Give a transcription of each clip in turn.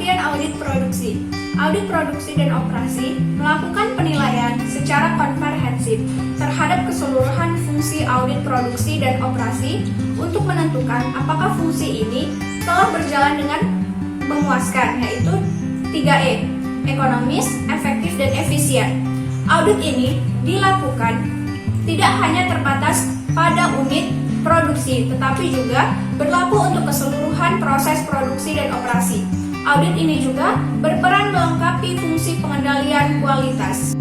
Pengertian audit produksi. Audit produksi dan operasi melakukan penilaian secara komprehensif terhadap keseluruhan fungsi audit produksi dan operasi untuk menentukan apakah fungsi ini telah berjalan dengan memuaskan, yaitu 3E, ekonomis, efektif, dan efisien. Audit ini dilakukan tidak hanya terbatas pada unit produksi, tetapi juga berlaku untuk keseluruhan proses produksi dan operasi. Audit ini juga berperan melengkapi fungsi pengendalian kualitas.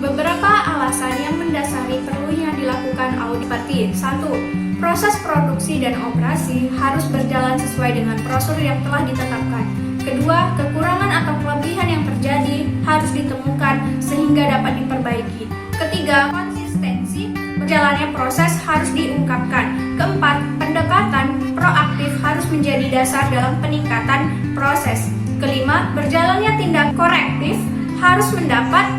Beberapa alasan yang mendasari perlunya dilakukan audit seperti 1. Proses produksi dan operasi harus berjalan sesuai dengan prosedur yang telah ditetapkan. Kedua, kekurangan atau kelebihan yang terjadi harus ditemukan sehingga dapat diperbaiki. Ketiga, konsistensi berjalannya proses harus diungkapkan. Keempat, pendekatan proaktif harus menjadi dasar dalam peningkatan proses. Kelima, berjalannya tindak korektif harus mendapat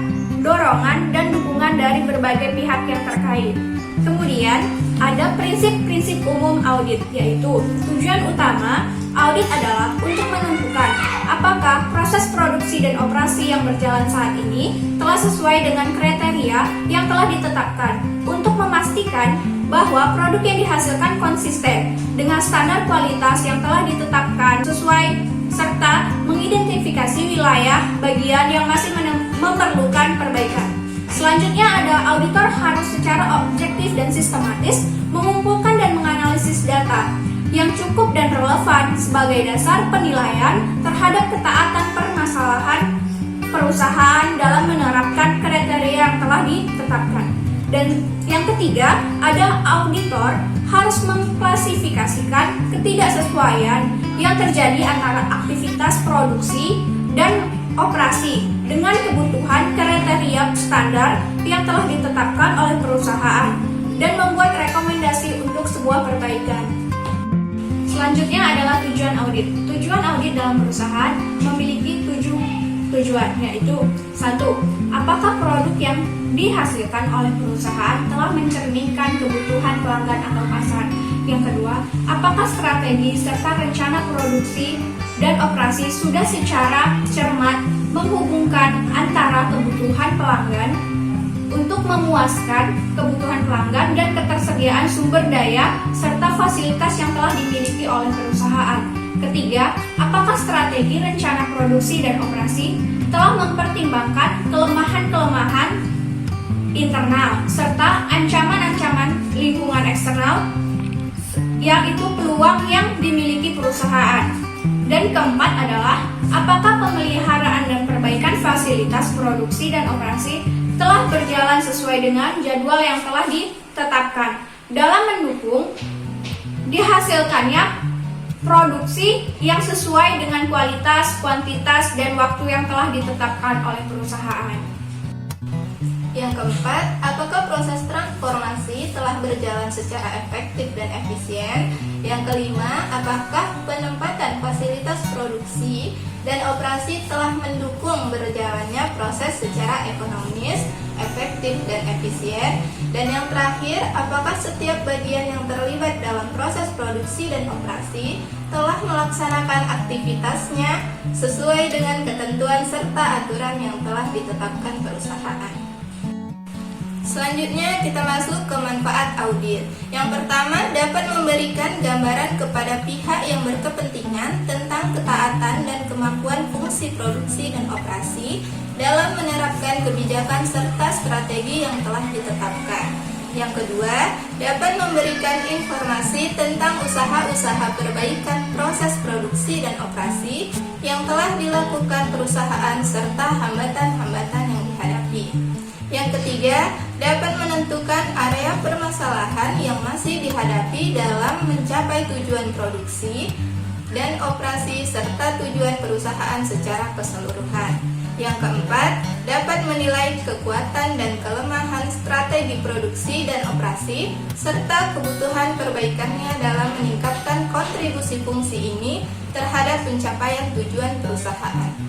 dorongan dan dukungan dari berbagai pihak yang terkait. Kemudian, ada prinsip-prinsip umum audit, yaitu tujuan utama audit adalah untuk menentukan apakah proses produksi dan operasi yang berjalan saat ini telah sesuai dengan kriteria yang telah ditetapkan, untuk memastikan bahwa produk yang dihasilkan konsisten dengan standar kualitas yang telah ditetapkan sesuai, serta mengidentifikasi wilayah bagian yang masih memerlukan perbaikan. Selanjutnya ada auditor harus secara objektif dan sistematis mengumpulkan dan menganalisis data yang cukup dan relevan sebagai dasar penilaian terhadap ketaatan permasalahan perusahaan dalam menerapkan kriteria yang telah ditetapkan. Dan yang ketiga, ada auditor harus mengklasifikasikan ketidaksesuaian yang terjadi antara aktivitas produksi dan operasi dengan kebutuhan kriteria standar yang telah ditetapkan oleh perusahaan dan membuat rekomendasi untuk sebuah perbaikan. Selanjutnya adalah tujuan audit. Tujuan audit dalam perusahaan memiliki 7 tujuan, yaitu 1. Apakah produk yang dihasilkan oleh perusahaan telah mencerminkan kebutuhan pelanggan atau pasar? Yang kedua, apakah strategi serta rencana produksi dan operasi sudah secara cermat menghubungkan antara kebutuhan pelanggan untuk memuaskan kebutuhan pelanggan dan ketersediaan sumber daya serta fasilitas yang telah dimiliki oleh perusahaan? Ketiga, apakah strategi rencana produksi dan operasi telah mempertimbangkan kelemahan-kelemahan internal serta ancaman-ancaman lingkungan eksternal, yaitu peluang yang dimiliki perusahaan? Dan keempat adalah, apakah pemeliharaan dan perbaikan fasilitas produksi dan operasi telah berjalan sesuai dengan jadwal yang telah ditetapkan dalam mendukung dihasilkannya produksi yang sesuai dengan kualitas, kuantitas, dan waktu yang telah ditetapkan oleh perusahaan. Yang keempat, apakah proses transformasi telah berjalan secara efektif dan efisien? Yang kelima, apakah penempatan fasilitas produksi dan operasi telah mendukung berjalannya proses secara ekonomis, efektif, dan efisien? Dan yang terakhir, apakah setiap bagian yang terlibat dalam proses produksi dan operasi telah melaksanakan aktivitasnya sesuai dengan ketentuan serta aturan yang telah ditetapkan perusahaan? Selanjutnya kita masuk ke manfaat audit. Yang pertama, dapat memberikan gambaran kepada pihak yang berkepentingan tentang ketaatan dan kemampuan fungsi produksi dan operasi dalam menerapkan kebijakan serta strategi yang telah ditetapkan. Yang kedua, dapat memberikan informasi tentang usaha-usaha perbaikan proses produksi dan operasi yang telah dilakukan perusahaan serta hambatan-hambatan yang dihadapi. Yang ketiga, dapat menentukan area permasalahan yang masih dihadapi dalam mencapai tujuan produksi dan operasi serta tujuan perusahaan secara keseluruhan. Yang keempat, dapat menilai kekuatan dan kelemahan strategi produksi dan operasi serta kebutuhan perbaikannya dalam meningkatkan kontribusi fungsi ini terhadap pencapaian tujuan perusahaan.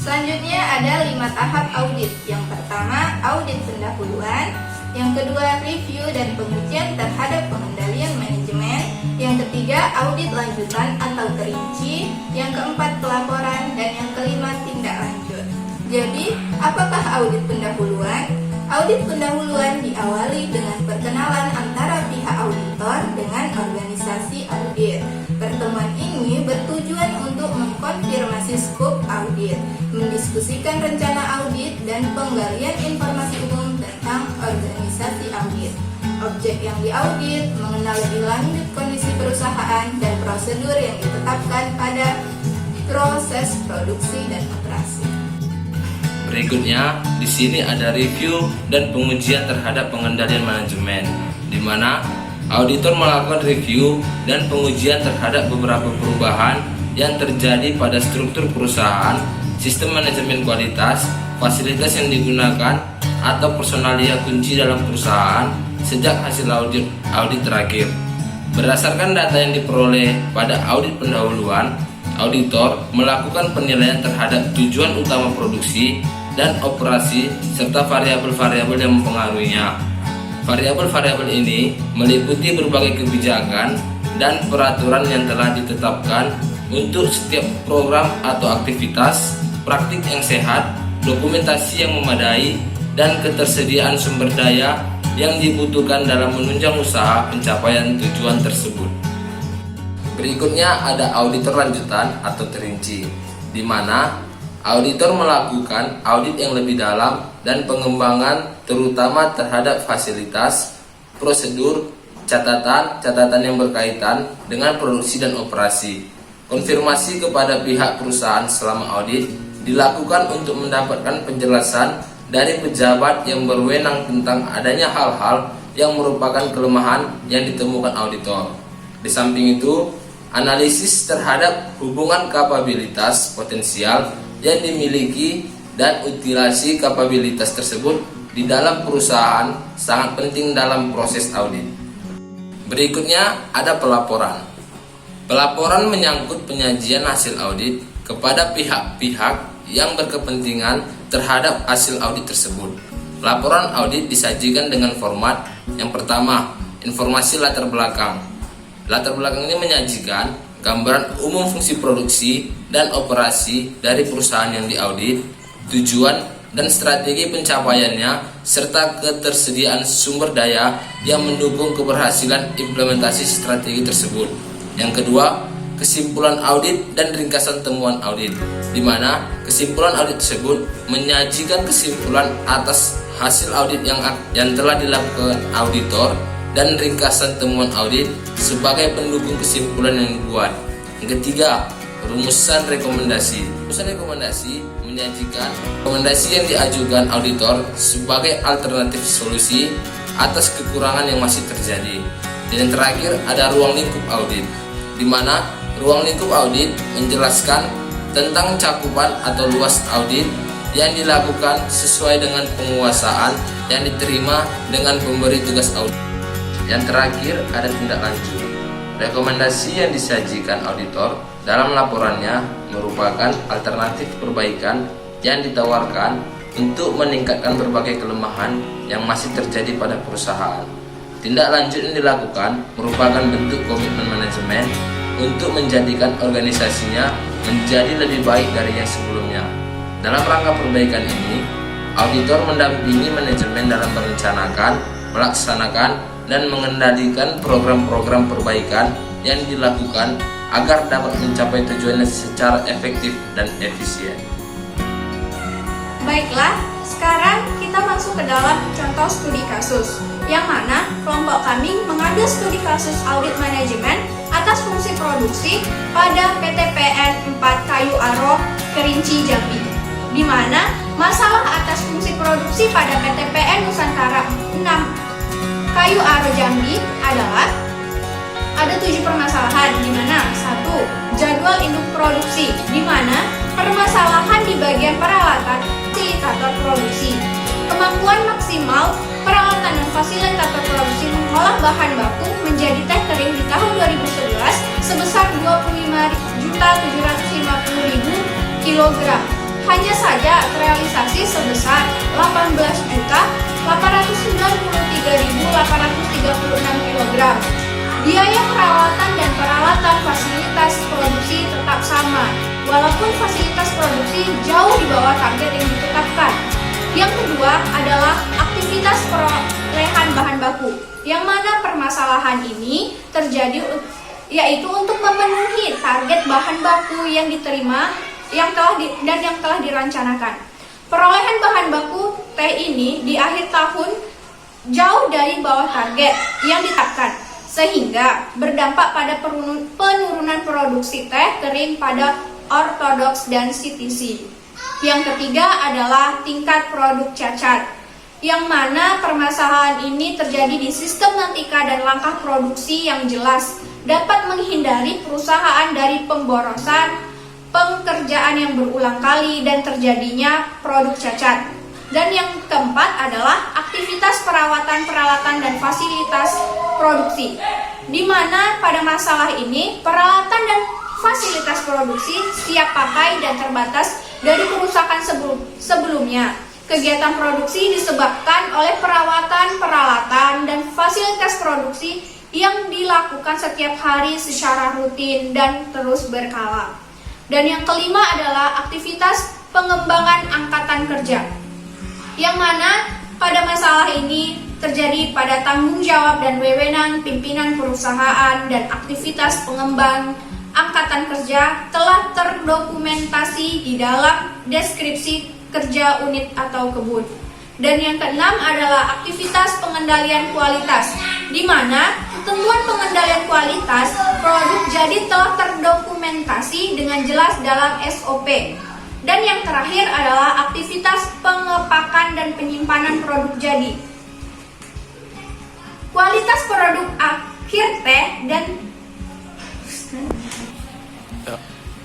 Selanjutnya ada 5 tahap audit. Yang pertama, audit pendahuluan. Yang kedua, review dan pengujian terhadap pengendalian manajemen. Yang ketiga, audit lanjutan atau terinci. yang keempat pelaporan, dan yang kelima tindak lanjut. Jadi, apakah audit pendahuluan? Audit pendahuluan diawali dengan perkenalan antara pihak auditor dengan organisasi audit. Pertemuan ini bertujuan untuk mengkonfirmasi skop audit, mendiskusikan rencana audit, dan penggalian informasi umum tentang organisasi audit. Objek yang diaudit, mengenal lebih lanjut kondisi perusahaan dan prosedur yang ditetapkan pada proses produksi dan operasi. Berikutnya, di sini ada review dan pengujian terhadap pengendalian manajemen, di mana auditor melakukan review dan pengujian terhadap beberapa perubahan yang terjadi pada struktur perusahaan, sistem manajemen kualitas, fasilitas yang digunakan, atau personalia kunci dalam perusahaan sejak hasil audit terakhir. Berdasarkan data yang diperoleh pada audit pendahuluan, auditor melakukan penilaian terhadap tujuan utama produksi dan operasi serta variabel-variabel yang mempengaruhinya. Variabel-variabel ini meliputi berbagai kebijakan dan peraturan yang telah ditetapkan untuk setiap program atau aktivitas, praktik yang sehat, dokumentasi yang memadai, dan ketersediaan sumber daya yang dibutuhkan dalam menunjang usaha pencapaian tujuan tersebut. Berikutnya ada auditor lanjutan atau terinci, di mana auditor melakukan audit yang lebih dalam dan pengembangan terutama terhadap fasilitas, prosedur, catatan yang berkaitan dengan produksi dan operasi. Konfirmasi kepada pihak perusahaan selama audit dilakukan untuk mendapatkan penjelasan dari pejabat yang berwenang tentang adanya hal-hal yang merupakan kelemahan yang ditemukan auditor. Di samping itu, analisis terhadap hubungan kapabilitas potensial yang dimiliki dan utilasi kapabilitas tersebut di dalam perusahaan sangat penting dalam proses audit. Berikutnya ada pelaporan. Pelaporan menyangkut penyajian hasil audit kepada pihak-pihak yang berkepentingan terhadap hasil audit tersebut. Laporan audit disajikan dengan format yang pertama, informasi latar belakang. Latar belakang ini menyajikan gambaran umum fungsi produksi dan operasi dari perusahaan yang diaudit, tujuan dan strategi pencapaiannya, serta ketersediaan sumber daya yang mendukung keberhasilan implementasi strategi tersebut. Yang kedua, kesimpulan audit dan ringkasan temuan audit, di mana kesimpulan audit tersebut menyajikan kesimpulan atas hasil audit yang telah dilakukan auditor dan ringkasan temuan audit sebagai pendukung kesimpulan yang dibuat. Yang ketiga, rumusan rekomendasi. Rumusan rekomendasi menyajikan rekomendasi yang diajukan auditor sebagai alternatif solusi atas kekurangan yang masih terjadi. Dan yang terakhir ada ruang lingkup audit, di mana ruang lingkup audit menjelaskan tentang cakupan atau luas audit yang dilakukan sesuai dengan penguasaan yang diterima dengan pemberi tugas audit. Yang terakhir ada tindak lanjut. Rekomendasi yang disajikan auditor dalam laporannya merupakan alternatif perbaikan yang ditawarkan untuk meningkatkan berbagai kelemahan yang masih terjadi pada perusahaan. Tindak lanjut yang dilakukan merupakan bentuk komitmen manajemen untuk menjadikan organisasinya menjadi lebih baik dari yang sebelumnya. Dalam rangka perbaikan ini, auditor mendampingi manajemen dalam merencanakan, melaksanakan, dan mengendalikan program-program perbaikan yang dilakukan agar dapat mencapai tujuannya secara efektif dan efisien. Baiklah, sekarang kita masuk ke dalam contoh studi kasus, yang mana kelompok kami mengambil studi kasus audit manajemen atas fungsi produksi pada PT PN 4 Kayu Aro Kerinci Jambi, di mana masalah atas fungsi produksi pada PT PN Nusantara 6 Kayu Aro Jambi adalah ada 7 permasalahan, di mana 1. Jadwal induk produksi, di mana permasalahan di bagian peralatan fasilitator produksi, kemampuan maksimal peralatan dan fasilitator produksi mengolah bahan baku menjadi teh kering di tahun 2011 sebesar 25.750.000 kg. Hanya saja terrealisasi sebesar 18.893.836 kg. Biaya perawatan dan peralatan fasilitas produksi tetap sama, walaupun fasilitas produksi jauh di bawah target yang ditetapkan. Yang kedua adalah aktivitas perolehan bahan baku, yang mana permasalahan ini terjadi yaitu untuk memenuhi target bahan baku yang diterima yang telah dirancanakan. Perolehan bahan baku teh ini di akhir tahun jauh dari bawah target yang ditetapkan, sehingga berdampak pada penurunan produksi teh kering pada ortodoks dan CTC. Yang ketiga adalah tingkat produk cacat, yang mana permasalahan ini terjadi di sistem Nantika dan langkah produksi yang jelas dapat menghindari perusahaan dari pemborosan, pekerjaan yang berulang kali, dan terjadinya produk cacat. Dan yang keempat adalah aktivitas perawatan peralatan dan fasilitas produksi, di mana pada masalah ini peralatan dan fasilitas produksi siap pakai dan terbatas dari kerusakan sebelumnya. Kegiatan produksi disebabkan oleh perawatan peralatan dan fasilitas produksi yang dilakukan setiap hari secara rutin dan terus berkala. Dan yang kelima adalah aktivitas pengembangan angkatan kerja, yang mana pada masalah ini terjadi pada tanggung jawab dan wewenang pimpinan perusahaan, dan aktivitas pengembang angkatan kerja telah terdokumentasi di dalam deskripsi kerja unit atau kebun. Dan yang keenam adalah aktivitas pengendalian kualitas, di mana ketentuan pengendalian kualitas produk jadi telah terdokumentasi dengan jelas dalam SOP. Dan yang terakhir adalah aktivitas pengepakan dan penyimpanan produk jadi. Kualitas produk akhir teh dan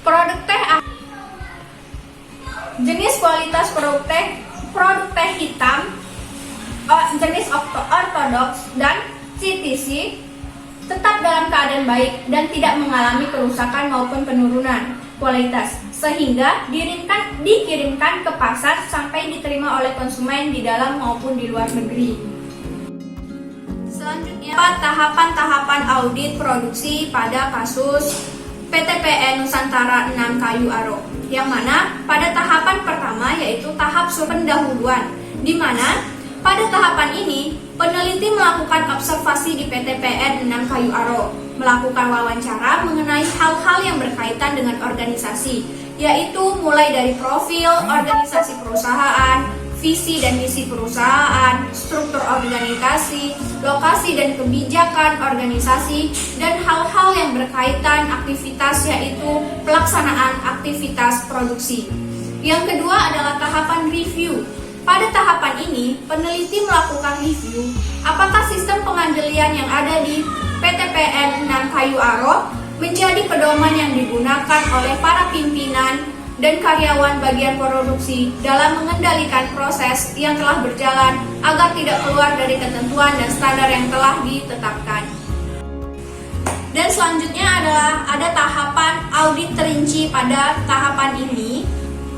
produk teh, jenis kualitas produk teh hitam, jenis ortodoks dan CTC tetap dalam keadaan baik dan tidak mengalami kerusakan maupun penurunan kualitas, sehingga dikirimkan ke pasar sampai diterima oleh konsumen di dalam maupun di luar negeri. Selanjutnya, tahapan-tahapan audit produksi pada kasus PTPN Nusantara 6 Kayu Aro, yang mana pada tahapan pertama yaitu tahap pendahuluan, di mana pada tahapan ini peneliti melakukan observasi di PTPN 6 Kayu Aro, melakukan wawancara mengenai hal-hal yang berkaitan dengan organisasi, yaitu mulai dari profil organisasi perusahaan, visi dan misi perusahaan, struktur organisasi, lokasi dan kebijakan organisasi, dan hal-hal yang berkaitan aktivitas, yaitu pelaksanaan aktivitas produksi. Yang kedua adalah tahapan review. Pada tahapan ini, peneliti melakukan review apakah sistem pengandelian yang ada di PTPN 6 Kayu Aro menjadi pedoman yang digunakan oleh para pimpinan dan karyawan bagian produksi dalam mengendalikan proses yang telah berjalan agar tidak keluar dari ketentuan dan standar yang telah ditetapkan. Dan selanjutnya adalah ada tahapan audit terinci. Pada tahapan ini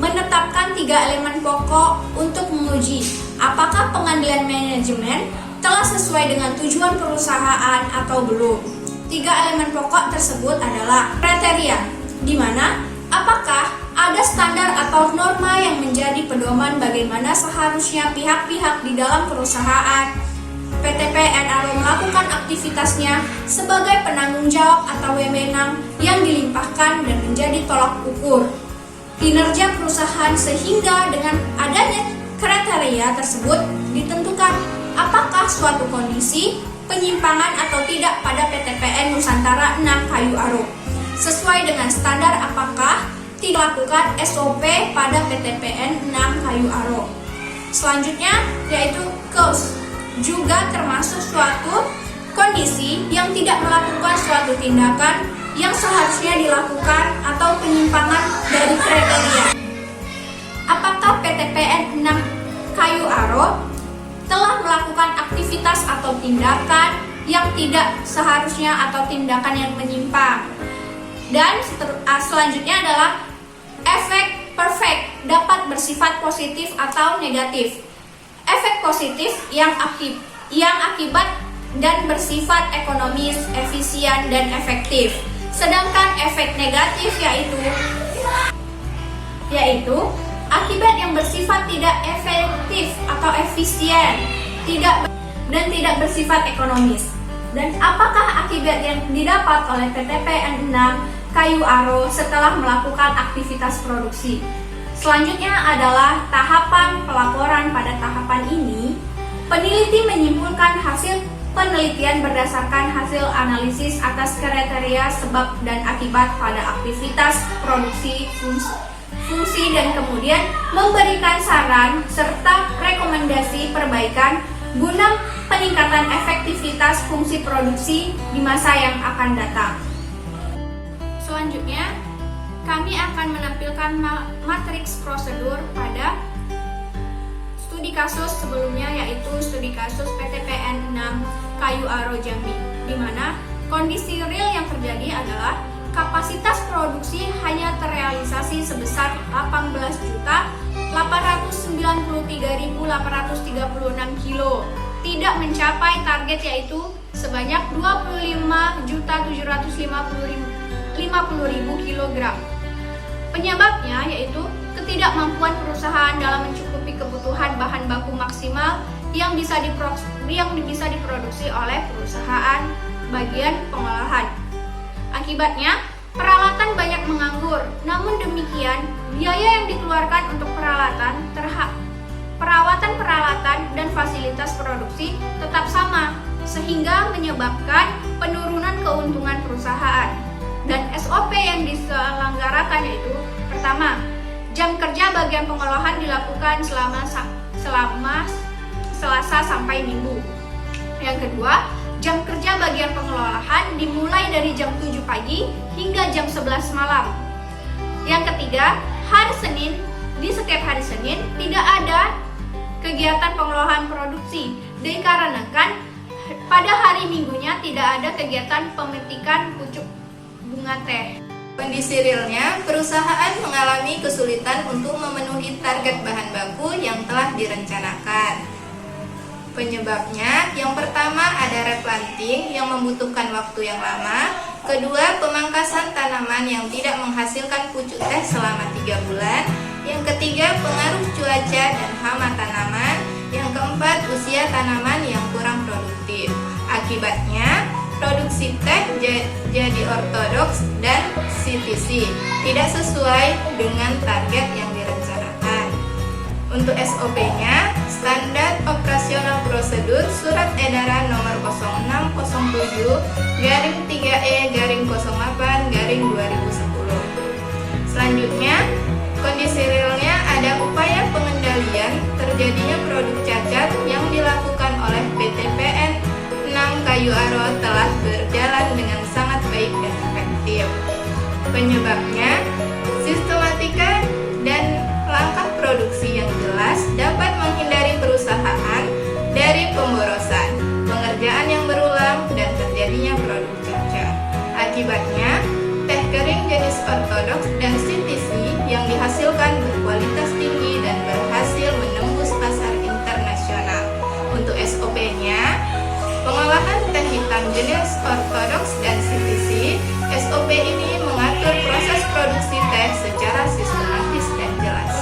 menetapkan 3 elemen pokok untuk menguji apakah pengandelian manajemen telah sesuai dengan tujuan perusahaan atau belum. 3 elemen pokok tersebut adalah kriteria, di mana apakah ada standar atau norma yang menjadi pedoman bagaimana seharusnya pihak-pihak di dalam perusahaan PTPN Aro melakukan aktivitasnya sebagai penanggung jawab atau wewenang yang dilimpahkan dan menjadi tolak ukur kinerja perusahaan, sehingga dengan adanya kriteria tersebut ditentukan apakah suatu kondisi penyimpangan atau tidak pada PTPN Nusantara 6 Kayu Aro sesuai dengan standar, apakah dilakukan SOP pada PTPN 6 Kayu Aro. Selanjutnya yaitu juga termasuk suatu kondisi yang tidak melakukan suatu tindakan yang seharusnya dilakukan atau penyimpangan dari kriteria. Apakah PTPN 6 Kayu Aro telah melakukan aktivitas atau tindakan yang tidak seharusnya atau tindakan yang menyimpang. Dan selanjutnya adalah efek perfect, dapat bersifat positif atau negatif. Efek positif yang akibat dan bersifat ekonomis, efisien, dan efektif. Sedangkan efek negatif yaitu yaitu akibat yang bersifat tidak efektif atau efisien, dan tidak bersifat ekonomis. Dan apakah akibat yang didapat oleh PTPN 6 Kayu Aro setelah melakukan aktivitas produksi? Selanjutnya adalah tahapan pelaporan. Pada tahapan ini, peneliti menyimpulkan hasil penelitian berdasarkan hasil analisis atas kriteria sebab dan akibat pada aktivitas produksi fungsi dan kemudian memberikan saran serta rekomendasi perbaikan guna peningkatan efektivitas fungsi produksi di masa yang akan datang. Selanjutnya, kami akan menampilkan matriks prosedur pada studi kasus sebelumnya, yaitu studi kasus PTPN 6 Kayu Aro Jambi, di mana kondisi real yang terjadi adalah kapasitas produksi hanya terrealisasi sebesar 18.893.836 kilo, tidak mencapai target yaitu sebanyak 25.750.000 kilogram. Penyebabnya yaitu ketidakmampuan perusahaan dalam mencukupi kebutuhan bahan baku maksimal yang bisa diproduksi oleh perusahaan bagian pengolahan. Akibatnya, peralatan banyak menganggur. Namun demikian, biaya yang dikeluarkan untuk perawatan dan fasilitas produksi tetap sama, sehingga menyebabkan penurunan keuntungan perusahaan. Dan SOP yang diselenggarakan yaitu: pertama, jam kerja bagian pengolahan dilakukan selama Selasa sampai Minggu. Yang kedua, jam kerja bagian pengelolaan dimulai dari jam 7 pagi hingga jam 11 malam. Yang ketiga, di setiap hari Senin tidak ada kegiatan pengolahan produksi, dikarenakan pada hari Minggunya tidak ada kegiatan pemetikan pucuk bunga teh. Kondisi realnya, perusahaan mengalami kesulitan untuk memenuhi target bahan baku yang telah direncanakan. Penyebabnya, yang pertama ada replanting yang membutuhkan waktu yang lama. Kedua, pemangkasan tanaman yang tidak menghasilkan pucuk teh selama 3 bulan. Yang ketiga, pengaruh cuaca dan hama tanaman. Yang keempat, usia tanaman yang kurang produktif. Akibatnya, produksi teh jadi ortodoks dan CTC, tidak sesuai dengan target yang direncanakan. Untuk SOP-nya, Standar Operasional Prosedur Surat Edaran Nomor 0607-3E-08-2010. Selanjutnya, kondisi realnya ada upaya pengendalian terjadinya produk cacat yang dilakukan oleh PTPN 6 Kayu Aro telah berjalan dengan sangat baik dan efektif. Penyebabnya, sistematika dan langkah produksi yang jelas dapat menghindari perusahaan dari pemborosan, pengerjaan yang berulang, dan terjadinya produk cacat. Akibatnya, teh kering jenis ortodoks dan CTC yang dihasilkan berkualitas tinggi dan berhasil menembus pasar internasional. Untuk SOP-nya, pengolahan teh hitam jenis ortodoks dan CTC, SOP ini mengatur proses produksi teh secara sistematis dan jelas.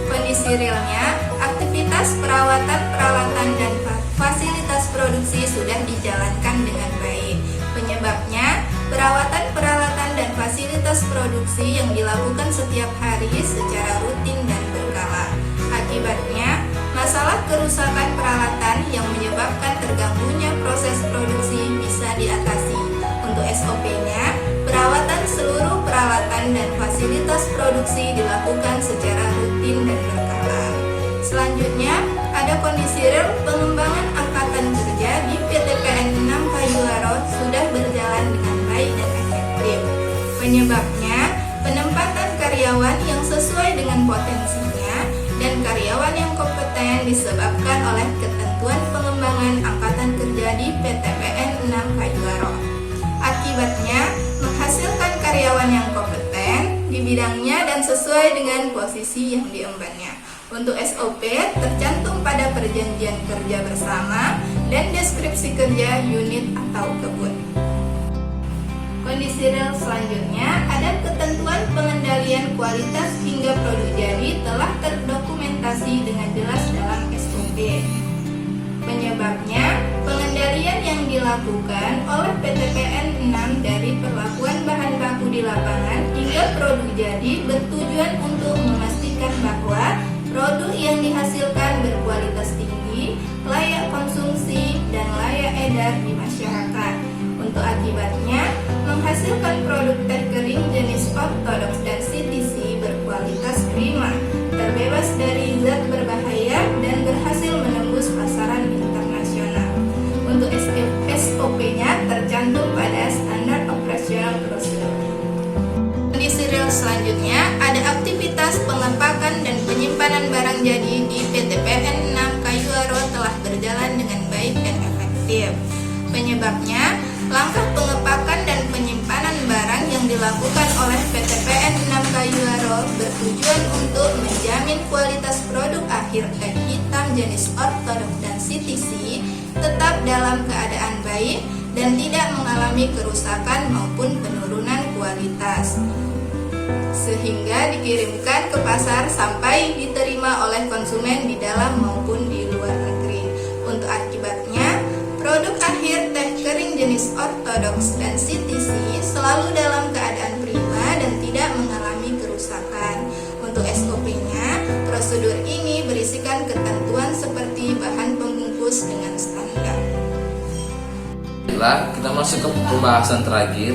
Kondisi realnya, aktivitas perawatan peralatan dan fasilitas produksi sudah dijalankan dengan baik. Penyebabnya, perawatan peralatan dan fasilitas produksi yang dilakukan setiap hari secara rutin dan berkala. Akibatnya, masalah kerusakan peralatan yang menyebabkan terganggunya proses produksi bisa diatasi. Untuk SOP-nya, perawatan seluruh peralatan dan fasilitas produksi dilakukan secara rutin dan berkala. Selanjutnya, ada kondisi real pengembangan angkatan kerja di PTPN 6 Kayu Aro sudah berjalan dengan baik dan efektif. Penyebabnya, penempatan karyawan yang sesuai dengan potensinya dan karyawan yang kompeten disebabkan oleh ketentuan pengembangan angkatan kerja di PTPN 6 Kayu Aro. Akibatnya, menghasilkan karyawan yang kompeten di bidangnya dan sesuai dengan posisi yang diembannya. Untuk SOP tercantum pada perjanjian kerja bersama dan deskripsi kerja unit atau kebun. Kondisi real selanjutnya ada ketentuan pengendalian kualitas hingga produk jadi telah terdokumentasi dengan jelas dalam SOP. Penyebabnya, pengendalian yang dilakukan oleh PTPN 6 dari perlakuan bahan baku di lapangan hingga produk jadi bertujuan untuk memastikan bahwa produk yang dihasilkan berkualitas tinggi, layak konsumsi, dan layak edar di masyarakat. Untuk akibatnya, menghasilkan produk teh kering jenis ortodoks dan CTC berkualitas prima, terbebas dari zat berbahaya, dan berhasil menembus pasaran internasional. Untuk SOP-nya tercantum pada standar operasional prosedur. Kondisi real selanjutnya ada aktivitas pengepakan dan penyimpanan barang jadi di PTPN 6 Kayu Aro telah berjalan dengan baik dan efektif. Penyebabnya, langkah pengepakan dan penyimpanan barang yang dilakukan oleh PTPN 6 Kayu Aro bertujuan untuk menjamin kualitas produk akhir teh hitam jenis ortodoks dan CTC tetap dalam keadaan baik dan tidak mengalami kerusakan maupun penurunan kualitas, sehingga dikirimkan ke pasar sampai diterima oleh konsumen di dalam maupun di luar negeri. Untuk akibatnya, produk akhir teh kering jenis ortodoks dan CTC selalu dalam keadaan prima dan tidak mengalami kerusakan. Untuk SOP-nya, prosedur ini berisikan ketentuan seperti bahan pembungkus dengan standar. Baiklah, kita masuk ke pembahasan terakhir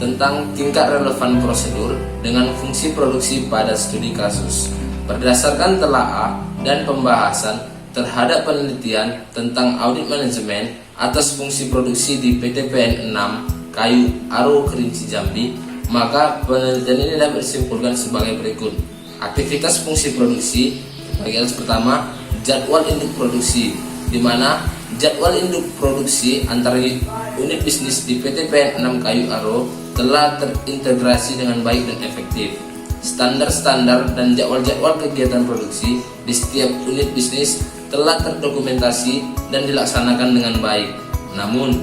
tentang tingkat relevan prosedur dengan fungsi produksi pada studi kasus. Berdasarkan telaah dan pembahasan terhadap penelitian tentang audit manajemen atas fungsi produksi di PTPN 6 Kayu Aro Kerinci Jambi, maka penelitian ini dapat disimpulkan sebagai berikut. Aktivitas fungsi produksi, bagian pertama, jadwal induk produksi, di mana jadwal induk produksi antara unit bisnis di PTPN 6 Kayu Aro telah terintegrasi dengan baik dan efektif. Standar-standar dan jadwal-jadwal kegiatan produksi di setiap unit bisnis telah terdokumentasi dan dilaksanakan dengan baik. Namun,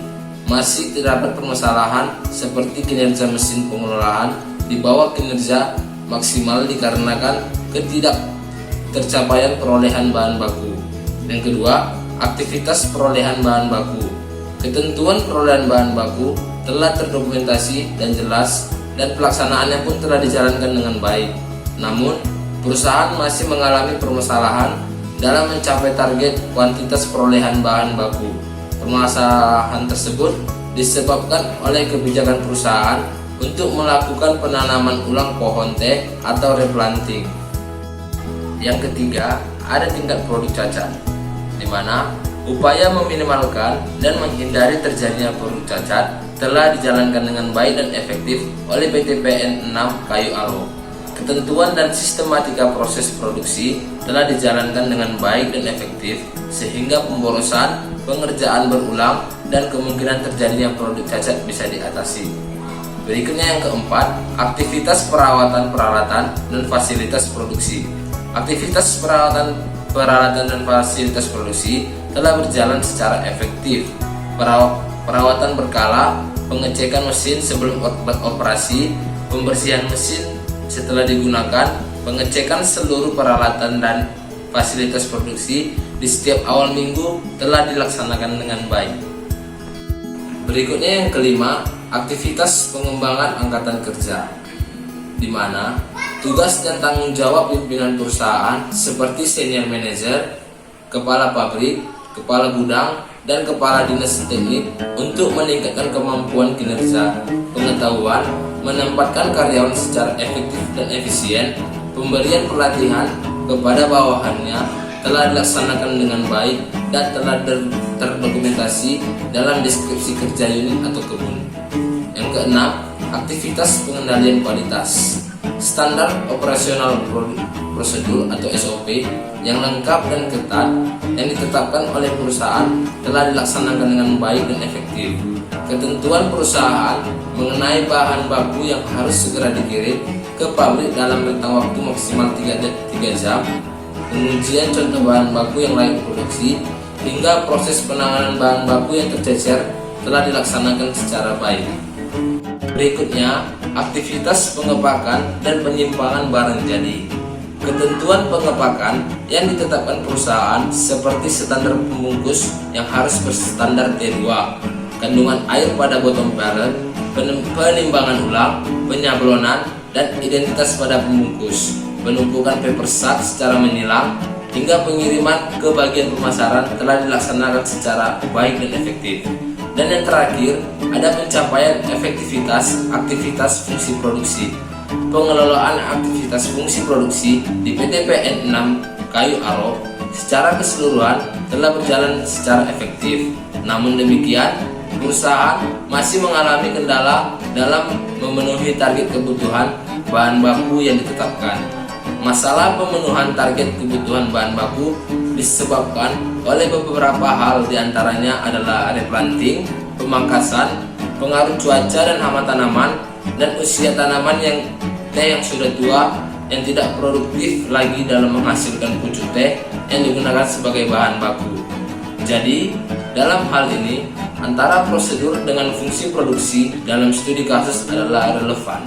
masih terdapat permasalahan seperti kinerja mesin pengelolaan di bawah kinerja maksimal dikarenakan ketidaktercapaian perolehan bahan baku. Yang kedua, aktivitas perolehan bahan baku. Ketentuan perolehan bahan baku telah terdokumentasi dan jelas dan pelaksanaannya pun telah dijalankan dengan baik. Namun, perusahaan masih mengalami permasalahan dalam mencapai target kuantitas perolehan bahan baku. Permasalahan tersebut disebabkan oleh kebijakan perusahaan untuk melakukan penanaman ulang pohon teh atau replanting. Yang ketiga, ada tingkat produk cacat, di mana upaya meminimalkan dan menghindari terjadinya produk cacat telah dijalankan dengan baik dan efektif oleh PTPN 6 Kayu Aro. Ketentuan dan sistematika proses produksi telah dijalankan dengan baik dan efektif sehingga pemborosan, pengerjaan berulang, dan kemungkinan terjadinya produk cacat bisa diatasi. Berikutnya yang keempat, aktivitas perawatan peralatan dan fasilitas produksi. Aktivitas peralatan dan fasilitas produksi telah berjalan secara efektif. Perawatan berkala, pengecekan mesin sebelum operasi, pembersihan mesin setelah digunakan, pengecekan seluruh peralatan dan fasilitas produksi di setiap awal minggu telah dilaksanakan dengan baik. Berikutnya yang kelima, aktivitas pengembangan angkatan kerja, di mana tugas dan tanggung jawab pimpinan perusahaan seperti senior manager, kepala pabrik, kepala gudang, dan kepala dinas teknik untuk meningkatkan kemampuan kinerja, pengetahuan, menempatkan karyawan secara efektif dan efisien, pemberian pelatihan kepada bawahannya telah dilaksanakan dengan baik dan telah terdokumentasi dalam deskripsi kerja unit atau kebun. Yang keenam, aktivitas pengendalian kualitas. Standar operasional prosedur atau SOP yang lengkap dan ketat yang ditetapkan oleh perusahaan telah dilaksanakan dengan baik dan efektif. Ketentuan perusahaan mengenai bahan baku yang harus segera dikirim ke pabrik dalam rentang waktu maksimal 3 jam, pengujian contoh bahan baku yang layak produksi, hingga proses penanganan bahan baku yang tercecer telah dilaksanakan secara baik. Berikutnya, aktivitas pengepakan dan penyimpangan barang jadi. Ketentuan pengepakan yang ditetapkan perusahaan seperti standar pembungkus yang harus berstandar T2, kandungan air pada bottom parent, penimbangan ulang, penyablonan, dan identitas pada pembungkus, penumpukan paper sack secara menyilang, hingga pengiriman ke bagian pemasaran telah dilaksanakan secara baik dan efektif. Dan yang terakhir, ada pencapaian efektivitas aktivitas fungsi produksi. Pengelolaan aktivitas fungsi produksi di PT PN 6 Kayu Aro secara keseluruhan telah berjalan secara efektif. Namun demikian, perusahaan masih mengalami kendala dalam memenuhi target kebutuhan bahan baku yang ditetapkan. Masalah pemenuhan target kebutuhan bahan baku disebabkan oleh beberapa hal, diantaranya adalah replanting, pemangkasan, pengaruh cuaca dan hama tanaman, dan usia tanaman yang sudah tua yang tidak produktif lagi dalam menghasilkan pucuk teh yang digunakan sebagai bahan baku. Jadi, dalam hal ini, antara prosedur dengan fungsi produksi dalam studi kasus adalah relevan.